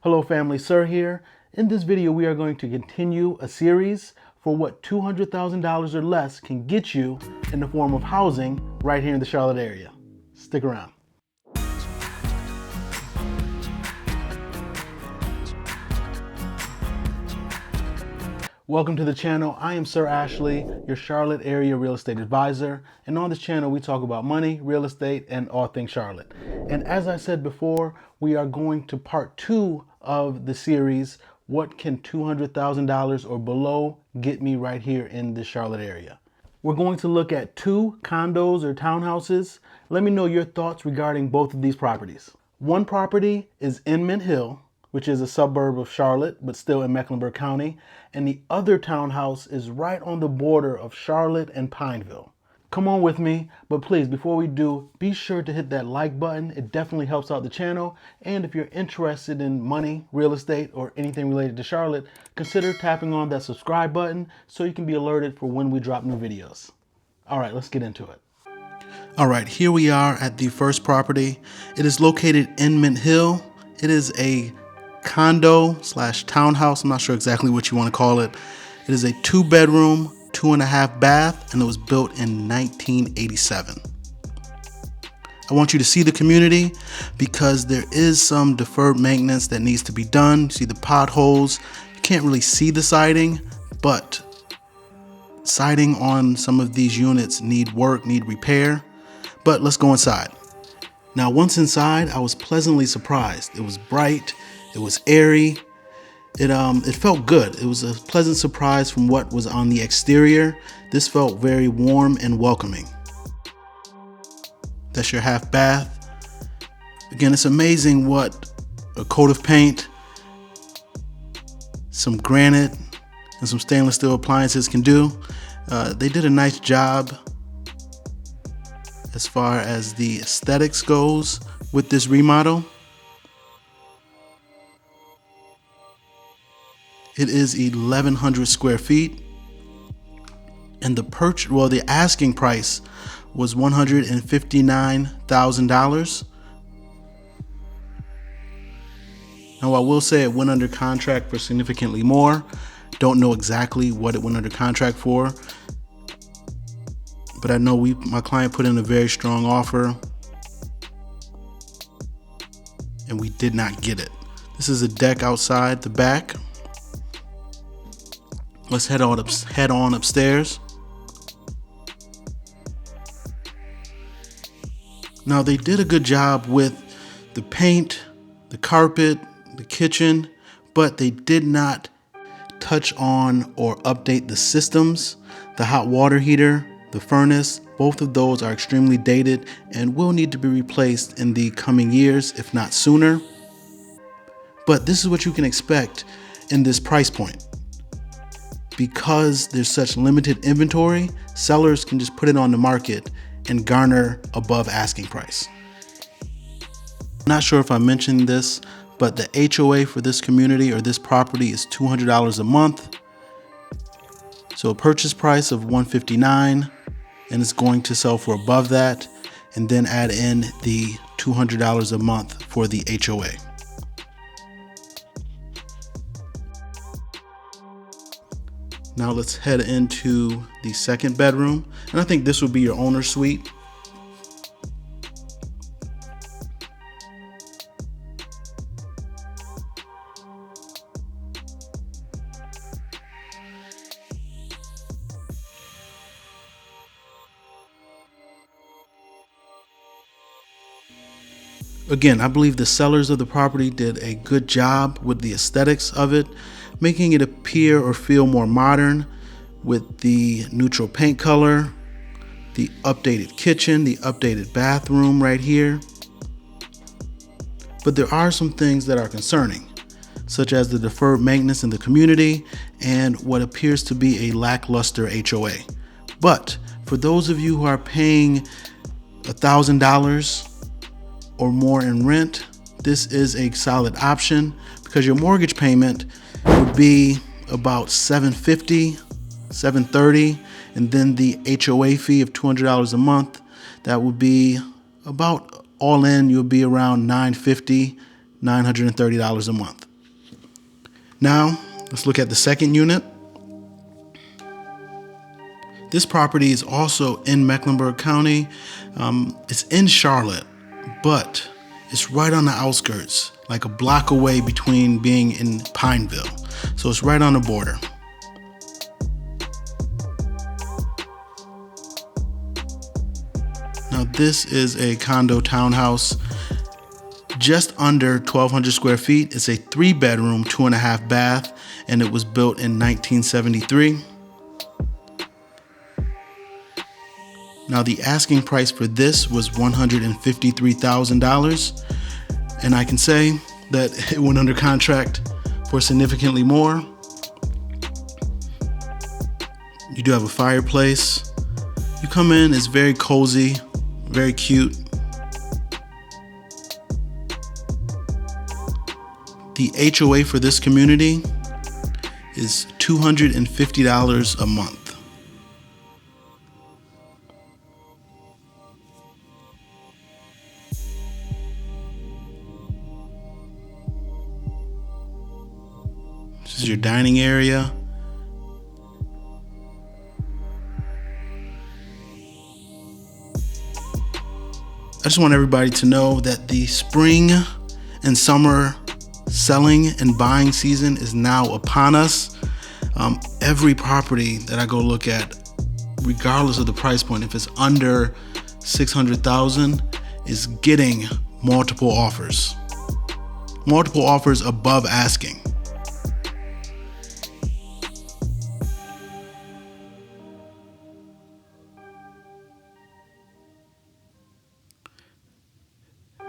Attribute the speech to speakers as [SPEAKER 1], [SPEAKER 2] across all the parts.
[SPEAKER 1] Hello family, Sir here. In this video we are going to continue a series for what $200,000 or less can get you in the form of housing right here in the Charlotte area. Stick around. Welcome to the channel. I am Sir Ashley, your Charlotte area real estate advisor. And on this channel, we talk about money, real estate, and all things Charlotte. And as I said before, we are going to part 2 of the series, what can $200,000 or below get me right here in the Charlotte area? We're going to look at 2 condos or townhouses. Let me know your thoughts regarding both of these properties. One property is in Mint Hill, which is a suburb of Charlotte, but still in Mecklenburg County. And the other townhouse is right on the border of Charlotte and Pineville. Come on with me, but please, before we do, be sure to hit that like button. It definitely helps out the channel. And if you're interested in money, real estate, or anything related to Charlotte, consider tapping on that subscribe button so you can be alerted for when we drop new videos. All right, let's get into it. All right, here we are at the first property. It is located in Mint Hill. It is a condo slash townhouse. I'm not sure exactly what you want to call it. It is a 2-bedroom, 2.5 bath, and it was built in 1987. I want you to see the community because there is some deferred maintenance that needs to be done. You see the potholes. You can't really see the siding, but siding on some of these units need work, need repair. But let's go inside. Now, once inside, I was pleasantly surprised. It was bright. It was airy. It felt good. It was a pleasant surprise from what was on the exterior. This felt very warm and welcoming. That's your half bath. Again, it's amazing what a coat of paint, some granite, and some stainless steel appliances can do. They did a nice job as far as the aesthetics goes with this remodel. It is 1,100 square feet, and the asking price was $159,000. Now, I will say it went under contract for significantly more. Don't know exactly what it went under contract for, but I know my client put in a very strong offer, and we did not get it. This is a deck outside the back. Let's head on upstairs. Now, they did a good job with the paint, the carpet, the kitchen, but they did not touch on or update the systems. The hot water heater, the furnace, both of those are extremely dated and will need to be replaced in the coming years, if not sooner. But this is what you can expect in this price point. Because there's such limited inventory, sellers can just put it on the market and garner above asking price. I'm not sure if I mentioned this, but the HOA for this community or this property is $200 a month. So a purchase price of $159, and it's going to sell for above that, and then add in the $200 a month for the HOA. Now let's head into the second bedroom, and I think this will be your owner's suite. Again, I believe the sellers of the property did a good job with the aesthetics of it, making it appear or feel more modern with the neutral paint color, the updated kitchen, the updated bathroom right here. But there are some things that are concerning, such as the deferred maintenance in the community and what appears to be a lackluster HOA. But for those of you who are paying $1,000 or more in rent, this is a solid option because your mortgage payment would be about $750, $730, and then the HOA fee of $200 a month. That would be about all in, you'll be around $950, $930 a month. Now, let's look at the second unit. This property is also in Mecklenburg County. It's in Charlotte, but it's right on the outskirts, like a block away between being in Pineville. So it's right on the border. Now this is a condo townhouse, just under 1,200 square feet. It's a 3-bedroom, 2.5 bath, and it was built in 1973. Now the asking price for this was $153,000, and I can say that it went under contract for significantly more. You do have a fireplace. You come in, it's very cozy, very cute. The HOA for this community is $250 a month. This is your dining area. I just want everybody to know that the spring and summer selling and buying season is now upon us. Every property that I go look at, regardless of the price point, if it's under $600,000, is getting multiple offers above asking.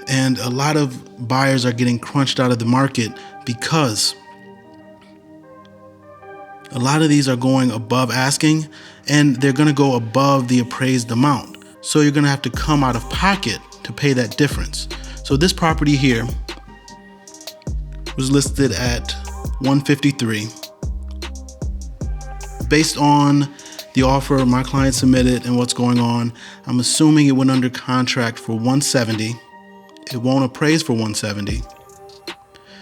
[SPEAKER 1] And a lot of buyers are getting crunched out of the market because a lot of these are going above asking, and they're going to go above the appraised amount. So you're going to have to come out of pocket to pay that difference. So this property here was listed at $153. Based on the offer my client submitted and what's going on, I'm assuming it went under contract for $170. It won't appraise for $170.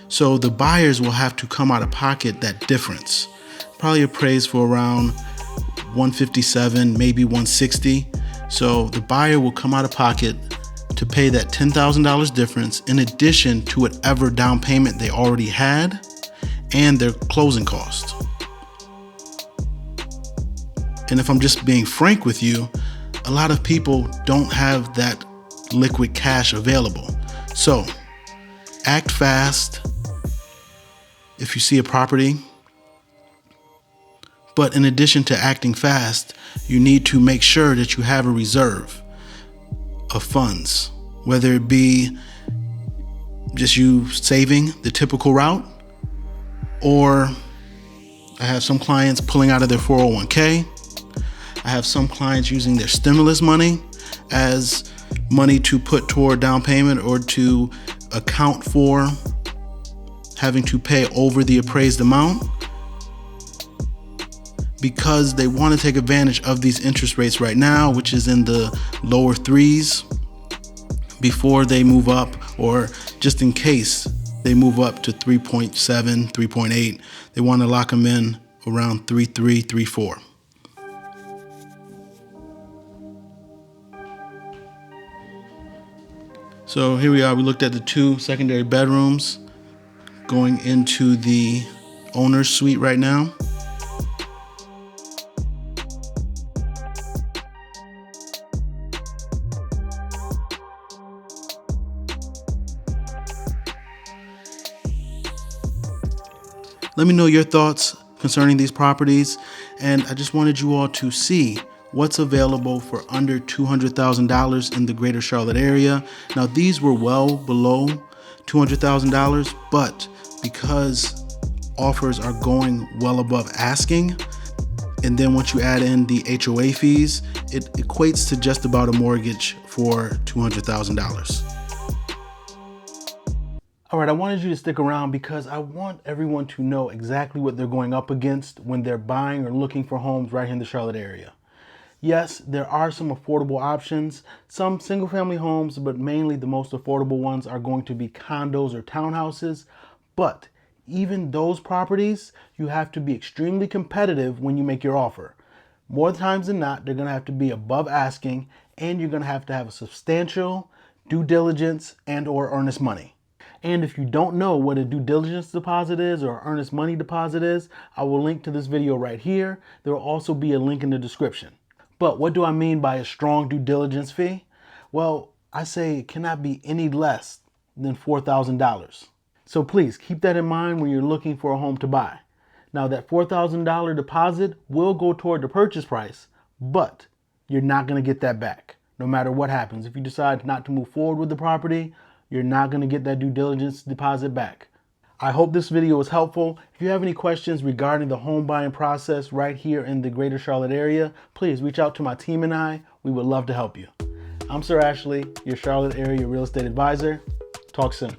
[SPEAKER 1] So the buyers will have to come out of pocket that difference. Probably appraised for around $157, maybe $160. So the buyer will come out of pocket to pay that $10,000 difference in addition to whatever down payment they already had and their closing costs. And if I'm just being frank with you, a lot of people don't have that liquid cash available. So act fast if you see a property. But in addition to acting fast, you need to make sure that you have a reserve of funds, whether it be just you saving the typical route, or I have some clients pulling out of their 401k. I have some clients using their stimulus money as money to put toward down payment or to account for having to pay over the appraised amount, because they want to take advantage of these interest rates right now, which is in the lower 3s, before they move up, or just in case they move up to 3.7, 3.8, they want to lock them in around 3.3, 3.4. So here we are. We looked at the 2 secondary bedrooms going into the owner's suite right now. Let me know your thoughts concerning these properties, and I just wanted you all to see what's available for under $200,000 in the greater Charlotte area. Now these were well below $200,000, but because offers are going well above asking, and then once you add in the HOA fees, it equates to just about a mortgage for $200,000. All right, I wanted you to stick around because I want everyone to know exactly what they're going up against when they're buying or looking for homes right here in the Charlotte area. Yes, there are some affordable options, some single-family homes, but mainly the most affordable ones are going to be condos or townhouses. But even those properties, you have to be extremely competitive when you make your offer. More times than not, they're going to have to be above asking, and you're going to have a substantial due diligence and or earnest money. And if you don't know what a due diligence deposit is or earnest money deposit is, I will link to this video right here. There will also be a link in the description. But what do I mean by a strong due diligence fee? Well, I say it cannot be any less than $4,000. So please keep that in mind when you're looking for a home to buy. Now that $4,000 deposit will go toward the purchase price, but you're not going to get that back no matter what happens. If you decide not to move forward with the property, you're not going to get that due diligence deposit back. I hope this video was helpful. If you have any questions regarding the home buying process right here in the greater Charlotte area, please reach out to my team and I. We would love to help you. I'm Sir Ashley, your Charlotte area real estate advisor. Talk soon.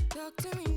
[SPEAKER 2] Talk to me.